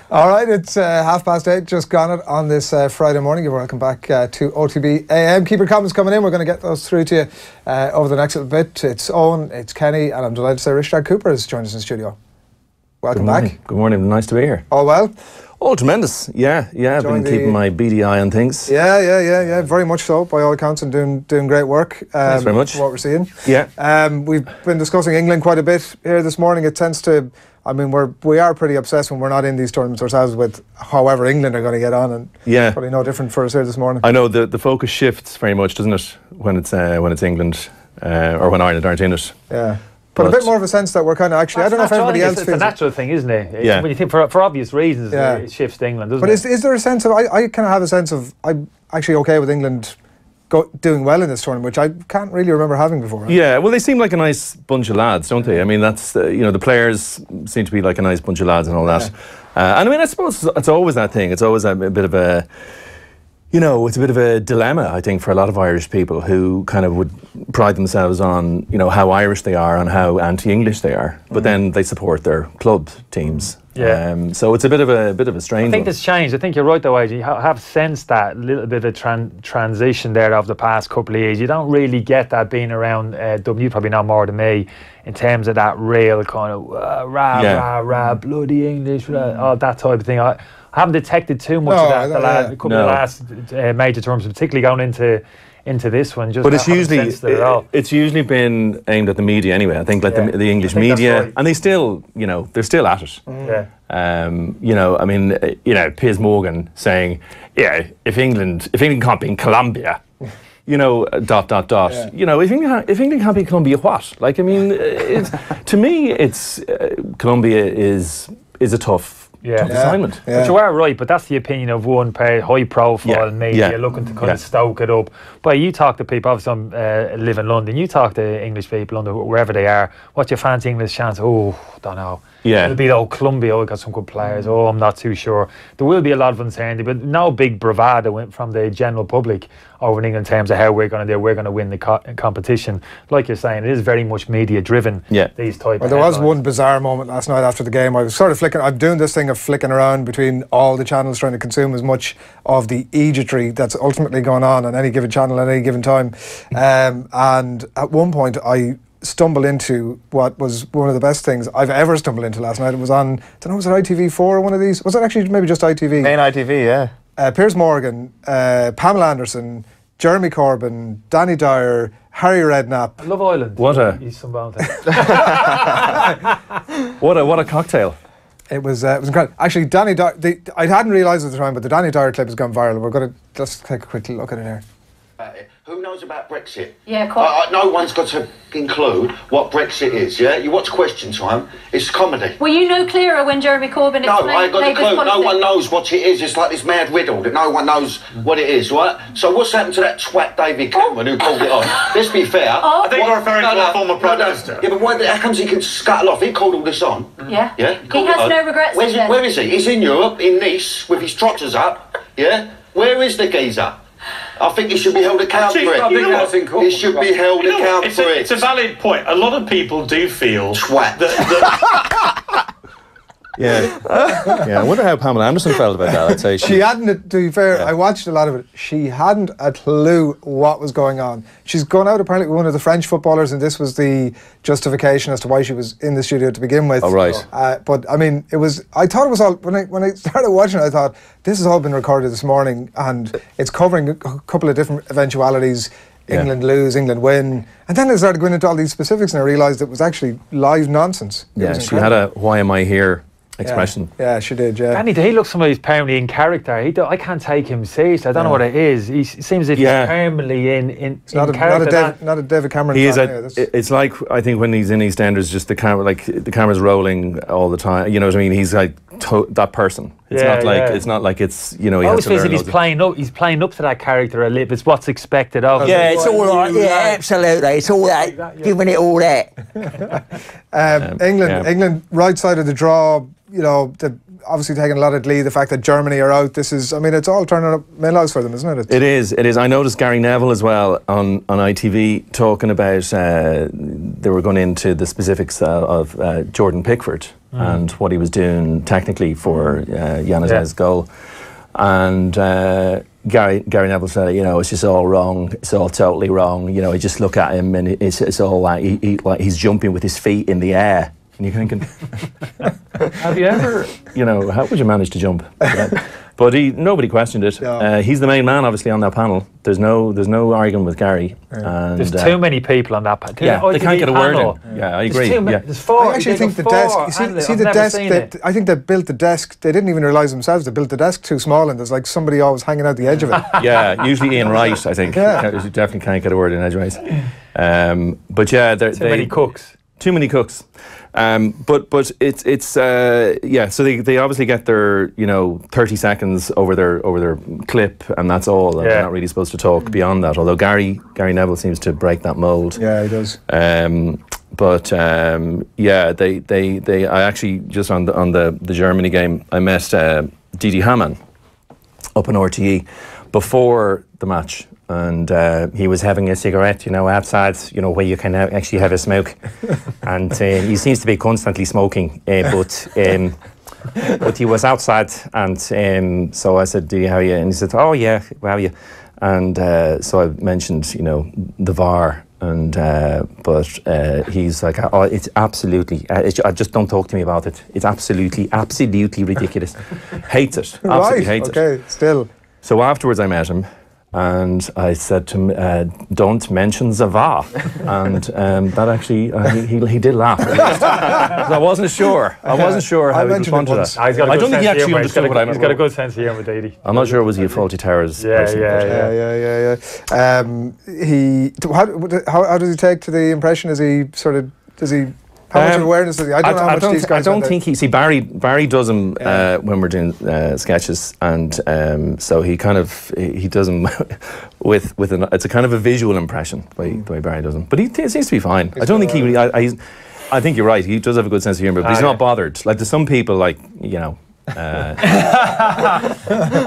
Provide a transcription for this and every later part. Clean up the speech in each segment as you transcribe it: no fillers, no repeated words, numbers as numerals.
All right, it's 8:30, just gone it on this Friday morning. You're welcome back to OTB AM. Keep your comments coming in. We're going to get those through to you over the next little bit. It's Owen, it's Kenny, and I'm delighted to say Risteárd Cooper has joined us in the studio. Welcome back. Good morning. Nice to be here. All well? Oh, tremendous. Yeah. I've been keeping my beady eye on things. Yeah. Very much so, by all accounts, and doing great work. Thanks very much. What we're seeing. Yeah. We've been discussing England quite a bit here this morning. It tends to, I mean, we are pretty obsessed when we're not in these tournaments ourselves with however England are going to get on, and probably no different for us here this morning. I know the focus shifts very much, doesn't it, when it's England or when Ireland aren't in it. Yeah. But a bit more of a sense that we're kind of actually, I don't know if everybody else feels it's a natural thing, isn't it? Yeah. When you think for obvious reasons, it shifts to England, doesn't it? But is there a sense of, I kind of have a sense of, I'm actually okay with England doing well in this tournament, which I can't really remember having before. Right? Yeah, well, they seem like a nice bunch of lads, don't they? I mean, that's, the players seem to be like a nice bunch of lads and all that. And I mean, I suppose it's always that thing. It's always a bit of a, it's a bit of a dilemma, I think, for a lot of Irish people who kind of would pride themselves on, how Irish they are and how anti-English they are, but then they support their club teams. Yeah. So it's a bit of a strange. I think it's changed. I think you're right, though, AJ. You have sensed that little bit of transition there over the past couple of years. You don't really get that being around Dublin. You probably know more than me in terms of that real kind of rah, bloody English, all that type of thing. I haven't detected too much of that the couple of last major tournaments, particularly going into this one. But it's usually been aimed at the media anyway. I think the English media, right. And they still, they're still at it. I mean, Piers Morgan saying, if England can't be in Colombia, dot. Yeah. If England can't be Colombia, what? Like, I mean, to me, it's Colombia is a tough assignment. Yeah. But you are right, but that's the opinion of one pair high profile media looking to kind of stoke it up. But you talk to people, obviously I live in London, you talk to English people wherever they are, what's your fancy English chance? Oh, don't know. Yeah. It'll be Colombia, got some good players. Oh, I'm not too sure. There will be a lot of uncertainty, but no big bravado from the general public over in England in terms of how we're going to do. We're going to win the competition. Like you're saying, it is very much media driven. Yeah. These type. Well, there was one bizarre moment last night after the game. I was sort of flicking. I'm doing this thing of flicking around between all the channels, trying to consume as much of the egoistry that's ultimately going on any given channel at any given time. And at one point, I stumble into what was one of the best things I've ever stumbled into last night. It was on, I don't know, was it ITV4 or one of these? Was it actually maybe just ITV? Main ITV, yeah. Piers Morgan, Pamela Anderson, Jeremy Corbyn, Danny Dyer, Harry Redknapp. I love Ireland. What a cocktail. It was incredible. Actually, Danny Dyer, I hadn't realised at the time, but the Danny Dyer clip has gone viral. We're going to just take a quick look at it here. Who knows about Brexit? Yeah, quite. No one's got to include what Brexit is, yeah? You watch Question Time, it's comedy. Were you no clearer when Jeremy Corbyn explained No, I ain't got a clue. policy? No one knows what it is. It's like this mad riddle that no one knows what it is, right? So what's happened to that twat David Cameron who called it on? Let's be fair. I think you're referring to a former Prime Minister. Yeah, but how comes he can scuttle off? He called all this on. Yeah. Yeah? He has no regrets. Where is he? He's in Europe, in Nice, with his trotters up. Yeah? Where is the geezer? I think he should be held accountable for it. He should be held accountable for it. It's a valid point. A lot of people do feel that I wonder how Pamela Anderson felt about that. I'd say she hadn't, to be fair, I watched a lot of it. She hadn't a clue what was going on. She's gone out apparently with one of the French footballers, and this was the justification as to why she was in the studio to begin with. Oh, right. But I mean, I thought it was all, when I started watching it, I thought, this has all been recorded this morning, and it's covering a couple of different eventualities. England lose, England win. And then I started going into all these specifics, and I realised it was actually live nonsense. Yeah, she had a "Why am I here?" expression. Yeah, she did, yeah. Danny, he looks somebody who's permanently in character. I can't take him seriously. I don't know what it is. He seems as if he's permanently in character. Not a David Cameron he fan. It's like, I think when he's in EastEnders, just the camera's rolling all the time. You know what I mean? He's like that person. It's not like it's, he always feels like he's playing up to that character a little bit. It's what's expected of him. Yeah, it's all right. Yeah, absolutely. It's all that, giving it all that. England, right side of the draw, obviously taking a lot of glee, the fact that Germany are out. It's all turning up Milhouse for them, isn't it? It is. I noticed Gary Neville as well on ITV talking about they were going into the specifics of Jordan Pickford and what he was doing technically for Januzaj's goal. And Gary Neville said, you know, it's just all wrong. It's all totally wrong. You know, you just look at him and it's all like, he's jumping with his feet in the air. And you're thinking, have you ever, you know, how would you manage to jump? But nobody questioned it. Yeah. He's the main man, obviously, on that panel. There's no arguing with Gary. Yeah. And, there's too many people on that panel. Yeah, they can't get a word in. Yeah, I agree. There's 4. I actually think the desk. See the desk. I think they built the desk. They didn't even realise themselves. They built the desk too small, and there's like somebody always hanging out the edge of it. Yeah, usually Ian Wright, I think. Yeah. You definitely can't get a word in edgeways. But yeah, too many cooks. Too many cooks. But it's so they obviously get their 30 seconds over their clip, and that's all. And they're not really supposed to talk beyond that. Although Gary Neville seems to break that mold. Yeah, he does. I actually just on the Germany game, I met Didi Hamann up in RTE before the match. And he was having a cigarette, outside, where you can actually have a smoke. And he seems to be constantly smoking, but he was outside. And so I said, how are you? And he said, oh, yeah, how are you? And so I mentioned, the VAR. And but he's like, oh, it's absolutely, just don't talk to me about it. It's absolutely ridiculous. Hates it. Absolutely hates it. Okay, still. So afterwards I met him. And I said to him, don't mention Zavah. And that actually, he did laugh. I wasn't sure how he responded to that. I don't think he actually understood what I meant. He's got a good sense of humour, Didi. I'm not sure was he a Faulty Towers person. Yeah. How does he take to the impression? How much awareness does he? I don't know how much these guys. I don't think he. See, Barry does them when we're doing sketches, and so he does them with it's a kind of a visual impression the way Barry does them. But he seems to be fine. I don't think he really. I think you're right. He does have a good sense of humour, but he's not bothered. Like there's some people I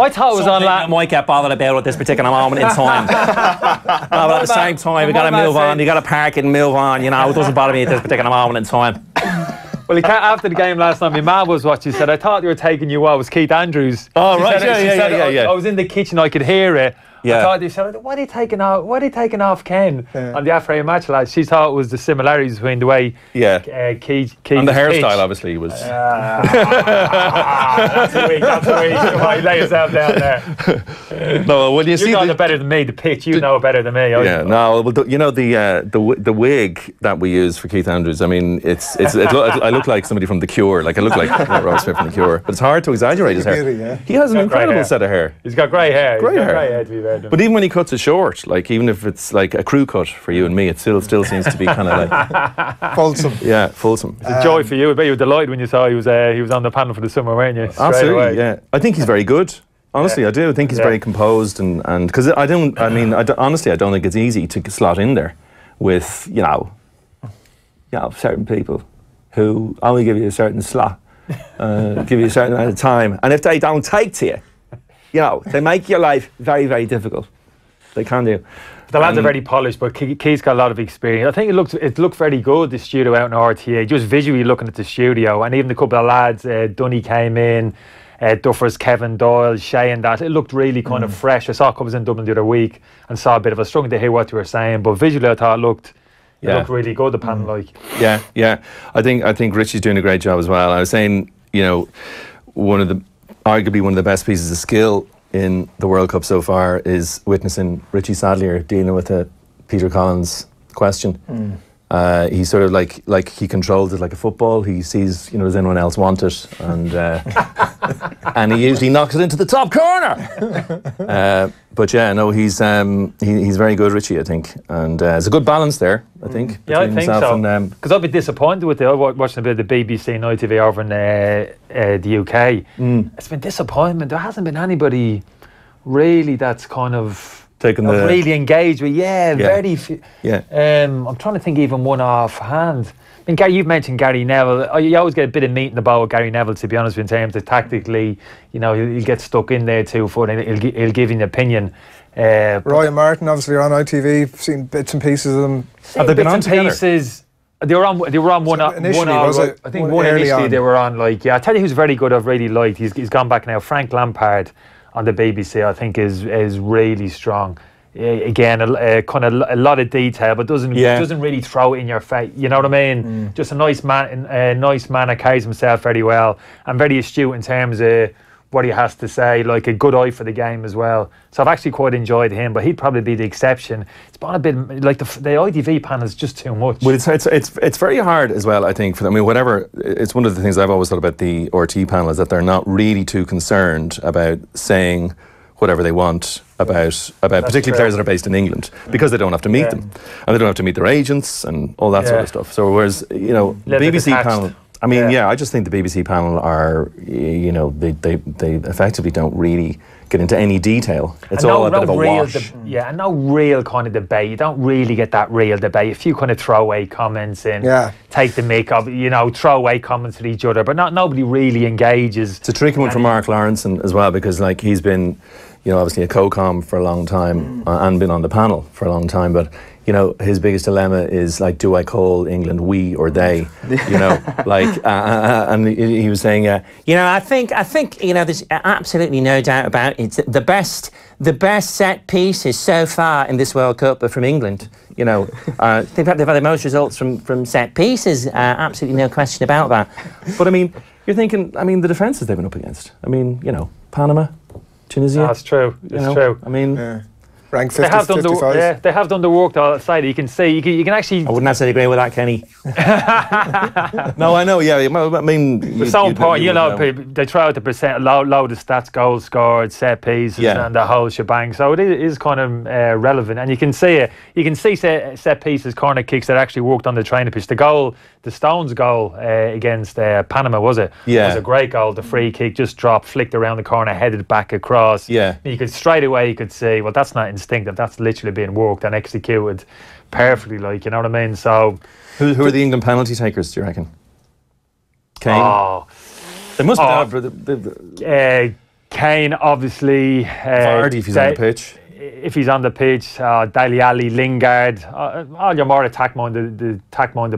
thought it was on that. Might get bothered about at this particular moment in time. But at the same time, we got to move on. You got to park it and move on. It doesn't bother me at this particular moment in time. Well, after the game last night, my mum was watching. She said, "I thought you were taking you out." It was Keith Andrews. Oh right, yeah. I was in the kitchen. I could hear it. Yeah. I thought they said, "What are you taking off? What are you taking off, Ken?" On the after match, lads. She thought it was the similarities between the way Keith and the hairstyle obviously was. That's a week. Come on, lay yourself down there. No, well, you know it better than me. The pitch, you know it better than me. The wig that we use for Keith Andrews. I mean, I look like somebody from The Cure. Like I look like Ross Smith from The Cure. But it's hard to exaggerate his hair. He has an incredible set of hair. He's got grey hair. Grey hair to be fair. But even when he cuts it short, like even if it's like a crew cut for you and me, it still seems to be kind of like fulsome. Yeah, fulsome. It's a joy for you. I bet you were delighted when you saw he was on the panel for the summer, weren't you? Absolutely, yeah. I think he's very good. Honestly, I do. I think he's very composed and because honestly, I don't think it's easy to slot in there with certain people who only give you a certain slot, give you a certain amount of time, and if they don't take to you. They make your life very, very difficult. They can do. The lads are very polished, but Keith's got a lot of experience. I think it looked very good, the studio out in RTA, just visually looking at the studio, and even the couple of lads, Dunny came in, Duffers, Kevin Doyle, Shay and that, it looked really kind of fresh. I saw a couple in Dublin the other week and saw a bit of a struggle to hear what you were saying, but visually I thought it looked really good, the panel like. Yeah. I think Richie's doing a great job as well. I was saying, arguably one of the best pieces of skill in the World Cup so far is witnessing Richie Sadlier dealing with a Peter Collins question. He sort of like he controls it like a football. He sees, does anyone else want it? And and he usually knocks it into the top corner. But yeah, no, he's very good, Richie, I think. And there's a good balance there, I think. Yeah, I think so. Because I'd be disappointed with watching a bit of the BBC and ITV over in the UK. It's been disappointment. There hasn't been anybody really that's kind of really engaged with. Very few. I'm trying to think even one offhand. I mean, Gary, you've mentioned Gary Neville. You always get a bit of meat in the bowl with Gary Neville, to be honest, in terms of tactically, he'll get stuck in there too for it. He'll give you an opinion. Roy and Martin, obviously, are on ITV. I've seen bits and pieces of them. Have they been on together? They were on one. Initially, was it? I think one initially on. They were on. Like, yeah, I tell you, who's very good. I've really liked. He's gone back now. Frank Lampard on the BBC, I think, is really strong. Again, kind of a lot of detail, but doesn't really throw it in your face. You know what I mean? Just a nice man that carries himself very well and very astute in terms of what he has to say. Like a good eye for the game as well. So I've actually quite enjoyed him, but he'd probably be the exception. It's been a bit like the ITV panel is just too much. Well, it's very hard as well. I think for them. I mean, whatever. It's one of the things I've always thought about the RT panel is that they're not really too concerned about saying whatever they want about particularly players that are based in England, because they don't have to meet them and they don't have to meet their agents and all that sort of stuff. So whereas BBC panel, I mean, I just think the BBC panel are, they effectively don't really get into any detail. It's all a bit of a wash. And no real kind of debate. You don't really get that real debate. A few kind of throwaway comments and take the mick of, throwaway comments at each other, but nobody really engages. It's a tricky one for Mark Lawrenson as well, because like he's been, obviously a co-com for a long time and been on the panel for a long time, but his biggest dilemma is like, do I call England we or they? And he was saying, I think there's absolutely no doubt about it. The best set pieces so far in this World Cup are from England. They've had the most results from set pieces. Absolutely no question about that. But I mean, you're thinking, the defences they've been up against. Panama, Tunisia. That's true. It's true. Ranked 50, 55. They have done the work outside. You can see, you can actually. I wouldn't necessarily agree with that, Kenny. No, I know. Yeah, I mean, it's so important. They try out to present load of stats, goals scored, set pieces, and the whole shebang. So it is kind of relevant, and you can see it. You can see set pieces, corner kicks that actually worked on the training pitch. The Stones goal against Panama, was it? Yeah, it was a great goal. The free kick just dropped, flicked around the corner, headed back across. Yeah, you could straight away see, well, that's not instinctive. That's literally being worked and executed perfectly. Like, you know what I mean? So, who are the England penalty takers? Do you reckon? Kane. Oh, they must be. Kane, obviously. Vardy, if he's on the pitch. If he's on the pitch, Dele Alli, Lingard, all your more attack-minded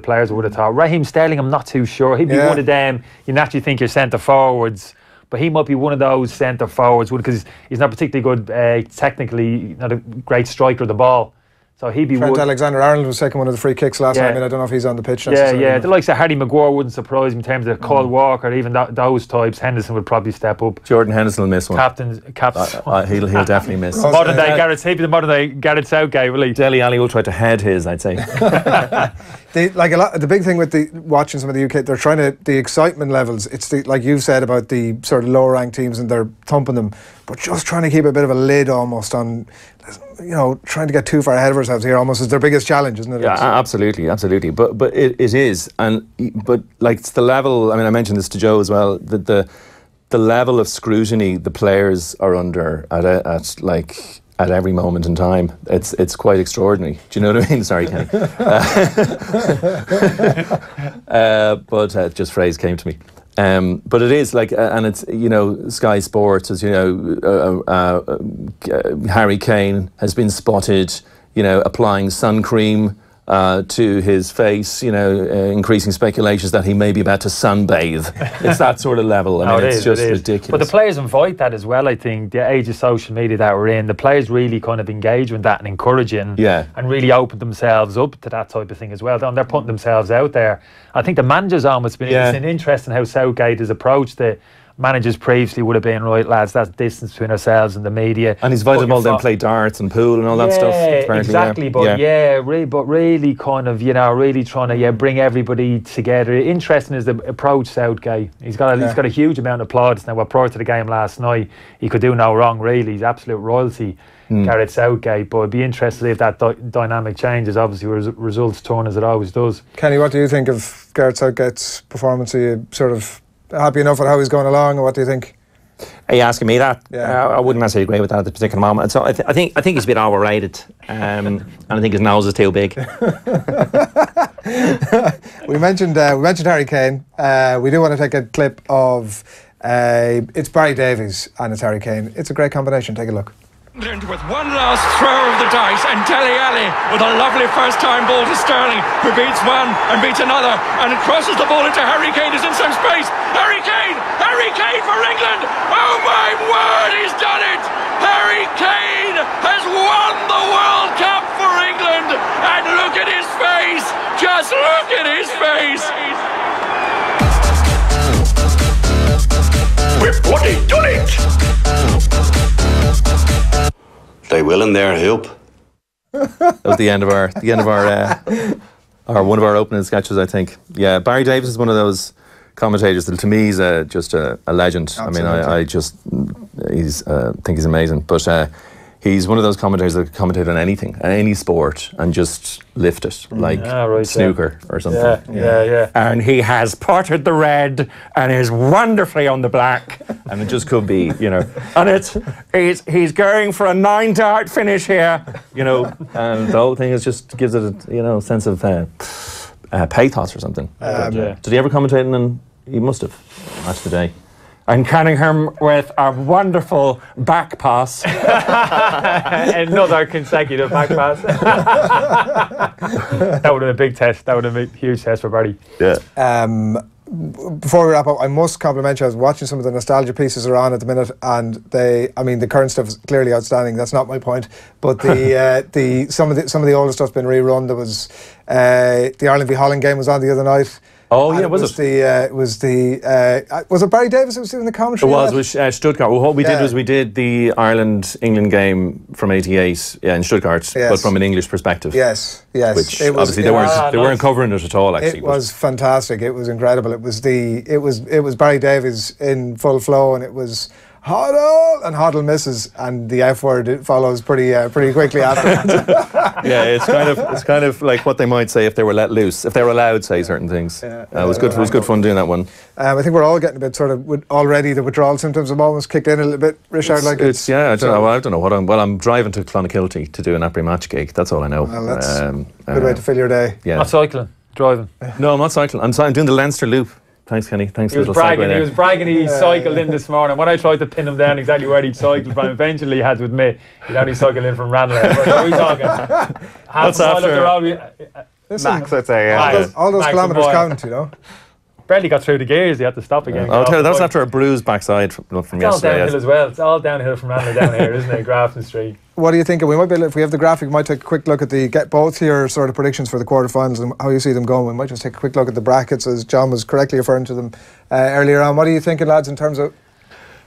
players, I would have thought. Raheem Sterling, I'm not too sure. He'd be one of them. You naturally think you're centre forwards, but he might be one of those centre forwards because he's not particularly good technically, not a great striker of the ball. So he'd be Trent Alexander-Arnold was taking one of the free kicks last night. I don't know if he's on the pitch. The likes of Harry Maguire wouldn't surprise me in terms of Cole Walker, even those types. Henderson would probably step up. Jordan Henderson will miss one. Captain. He'll definitely miss. Modern day Gareth Southgate, will he? Dele Alli will try to head his, I'd say. The big thing with watching some of the UK, they're trying to, the excitement levels, it's like you've said about the sort of lower ranked teams and they're thumping them, but just trying to keep a bit of a lid almost on, trying to get too far ahead of ourselves here almost is their biggest challenge, isn't it? Yeah, absolutely. But it is, but like it's the level. I mean, I mentioned this to Joe as well. The level of scrutiny the players are under at every moment in time, it's quite extraordinary. Do you know what I mean? Sorry, Kenny. But just phrase came to me. But it is like, and it's Sky Sports, as Harry Kane has been spotted, applying sun cream to his face, increasing speculations that he may be about to sunbathe. It's that sort of level. I mean, it's just ridiculous. But the players invite that as well, I think. The age of social media that we're in, the players really kind of engage with that and encourage it and really open themselves up to that type of thing as well. And they're putting themselves out there. I think the managers almost been interesting how Southgate has approached it. Managers previously would have been, right, lads, that's distance between ourselves and the media. And he's invited them all to play darts and pool and all that stuff. Exactly. But really kind of, really trying to bring everybody together. Interesting is the approach Southgate. He's got a huge amount of plaudits now. Prior to the game last night, he could do no wrong, really. He's absolute royalty, Gareth Southgate. But it'd be interesting if that dynamic changes. Obviously, results turn as it always does. Kenny, what do you think of Gareth Southgate's performance? Are you sort of happy enough with how he's going along, or what do you think? Are you asking me that? Yeah. I wouldn't necessarily agree with that at this particular moment. So I think he's a bit overrated, and I think his nose is too big. we mentioned Harry Kane. We do want to take a clip of it's Barry Davies and it's Harry Kane. It's a great combination. Take a look. England with one last throw of the dice, and Dele Alli with a lovely first-time ball to Sterling, who beats one and beats another, and crosses the ball into Harry Kane, who's in some space. Harry Kane for England. Oh my word, he's done it! Harry Kane has won the World Cup for England, and look at his face. Just look at his face. We've bloody done it. They will in their help. That was the end of our one of our opening sketches, I think. Yeah, Barry Davies is one of those commentators that to me is just a legend. Absolutely. I think he's amazing. But he's one of those commentators that can commentate on anything, any sport, and just lift it, like snooker or something. Yeah. And he has potted the red and is wonderfully on the black. And it just could be, you know. And he's going for a 9-dart finish here. You know, and the whole thing gives it a sense of pathos or something. Did he ever commentate on? He must have. Match of the Day. And Cunningham with a wonderful back pass. Another consecutive back pass. That would have been a big test. That would have been a huge test for Barry. Yeah. Before we wrap up, I must compliment you. I was watching some of the nostalgia pieces are on at the minute, and the current stuff is clearly outstanding. That's not my point, but some of the older stuff's been rerun. There was the Ireland v Holland game was on the other night. Oh yeah, was it? Was it Barry Davies who was doing the commentary? It was Stuttgart. Well, what we did was we did the Ireland-England game from '88 in Stuttgart, but from an English perspective. Yes. Which obviously they weren't covering it at all. Actually, it was fantastic. It was incredible. It was Barry Davies in full flow, and it was Hoddle, and Hoddle misses, and the F word follows pretty quickly after. Yeah, it's kind of like what they might say if they were let loose, if they were allowed to say certain things. It was good. It was good fun doing that one. I think we're all getting a bit sort of already. The withdrawal symptoms have almost kicked in a little bit. Risteárd, I don't know what I'm driving to Clonakilty to do an après match gig. That's all I know. Well, that's a good way to fill your day. Yeah. Not cycling, driving. No, I'm not cycling. I'm doing the Leinster Loop. Thanks, Kenny. Thanks. He was bragging he cycled in this morning. When I tried to pin him down exactly where he'd cycled from, eventually he had to admit he'd only cycled in from Ranelagh. What are we talking? What's after? Max, I'd say. All those kilometres count, you know. Barely got through the gears. He had to stop again. I'll tell you, that was after a bruised backside from yesterday. It's all downhill as well. It's all downhill from Ranelagh down here, isn't it? Grafton Street. What are you thinking? We might be, if we have the graphic, we might take a quick look at get both your sort of predictions for the quarterfinals and how you see them going. We might just take a quick look at the brackets, as John was correctly referring to them earlier on. What are you thinking, lads, in terms of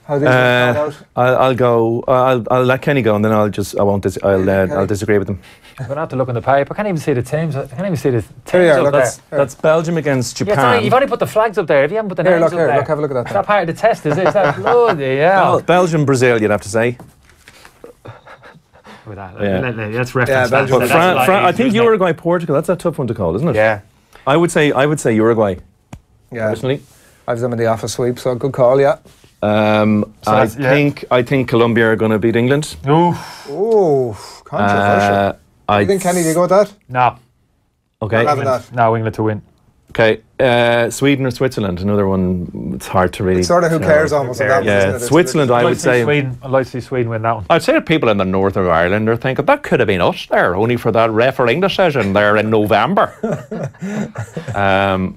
how these are out? I'll go. I'll let Kenny go, and then I'll disagree with them. I'm going to have to look in the paper. I can't even see the teams. I can't even see the teams Here, up there. That's Belgium against Japan. You've only put the flags up there. If you haven't put the names up there. Look, have a look at that. Is that part of the test, is it? Is that bloody hell? Belgium, Brazil, you'd have to say. With that, let's reference that. Belgium. I think Uruguay, Portugal. That's a tough one to call, isn't it? Yeah. I would say Uruguay. Yeah. Personally, I've them in the office sweep, so good call. Yeah. I think Colombia are going to beat England. Ooh, controversial. You think, Kenny, do you go with that? No. Okay. No, England to win. Okay. Sweden or Switzerland? Another one. It's hard to really. It's sort of who cares almost. Yeah. That, Switzerland, I would say. I'd like to see Sweden win that one. I'd say that people in the north of Ireland are thinking that could have been us there, only for that refereeing decision there in November. And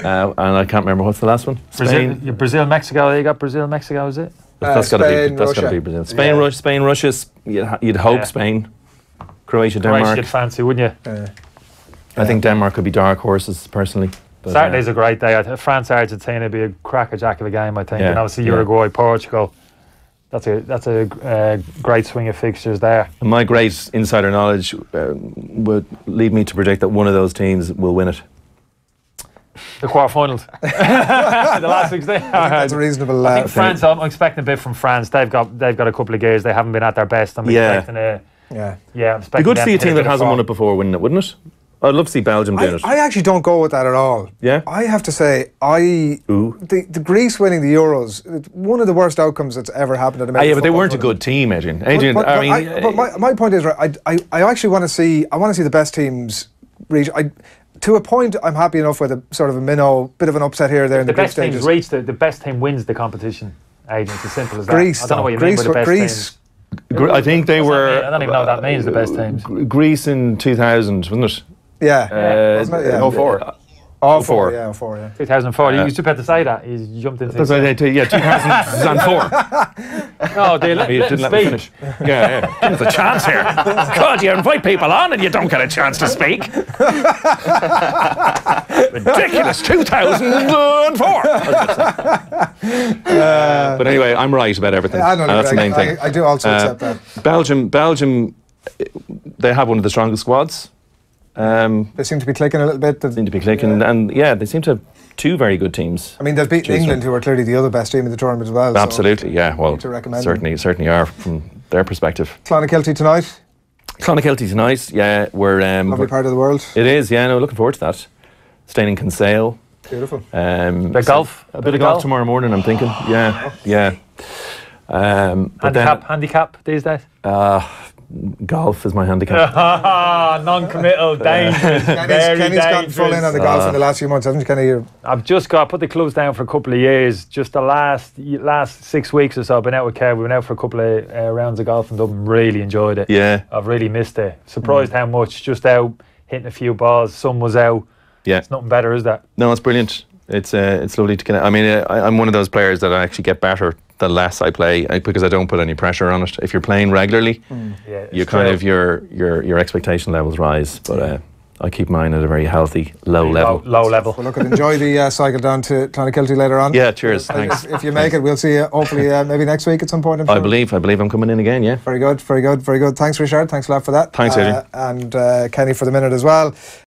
I can't remember what's the last one. Brazil, Mexico. You got Brazil, Mexico, is it? That's got to be Brazil. Spain, Russia. You'd hope Spain. Croatia, Denmark. Croatia, you'd fancy, wouldn't you? I think Denmark could be dark horses personally. But, Saturday's a great day. France, Argentina would be a crackerjack of a game, I think. And obviously Uruguay, Portugal. That's a great swing of fixtures there. And my great insider knowledge would lead me to predict that one of those teams will win it. The quarterfinals. The last 16. That's a reasonable. I think France. I'm expecting a bit from France. They've got a couple of gears. They haven't been at their best. I'm expecting a. Yeah. I'm expecting. Be good to see a team that hasn't won it before winning it, wouldn't it? I'd love to see Belgium doing it. I actually don't go with that at all. Yeah? I have to say, the Greece winning the Euros, it's one of the worst outcomes that's ever happened at American but they weren't a good team, Adrian. But my point is, right, I actually want to see the best teams reach. To a point, I'm happy enough with a sort of a bit of an upset here or there in the group stages. The best team reach the best team wins the competition. Adrian, it's as simple as that. Greece, I don't know what you mean by the best teams. I think they were. I don't even know what that means. The best teams. Greece in 2000, wasn't it? Yeah. Wasn't it? Yeah. 04. Oh, 04, yeah, 04, yeah. 2004. You used to have to say that. You jumped into. That's what I tell you. Yeah, 2004. No, they didn't let me finish. Yeah. Give us a chance here. God, you invite people on and you don't get a chance to speak. Ridiculous. 2004. But anyway, I'm right about everything. That's the main thing. I do also accept that. Belgium, they have one of the strongest squads. They seem to be clicking a little bit. They seem to be clicking, and they seem to have two very good teams. I mean, they've beaten England, who are clearly the other best team in the tournament as well. Absolutely, so yeah. Well, certainly are from their perspective. Clonakilty tonight. Clonakilty tonight, yeah. We're lovely part of the world. It is, yeah. No, looking forward to that. Staying in Kinsale. Beautiful. Golf. A bit of golf tomorrow morning, I'm thinking. Yeah. Handicap these days? Golf is my handicap. Non-committal, dangerous. Kenny's gotten full in on the golf in the last few months, hasn't he, Kenny? I've just put the clubs down for a couple of years. Just the last 6 weeks or so, I've been out with Kev. We went out for a couple of rounds of golf in Dublin. Really enjoyed it. Yeah. I've really missed it. Surprised how much. Just out, hitting a few balls. Sun was out. Yeah. It's nothing better, is that? No, it's brilliant. It's lovely to get. I mean, I'm one of those players that I actually get better the less I play, because I don't put any pressure on it. If you're playing regularly, you kind of your expectation levels rise. But I keep mine at a very healthy low level. Low level. Well, look, enjoy the cycle down to Clonakilty later on. Yeah, cheers. Thanks. If you make it, we'll see you hopefully maybe next week at some point. I'm sure. I believe I'm coming in again. Yeah. Very good. Thanks, Risteárd. Thanks a lot for that. Thanks, Adrian. And Kenny for the minute as well.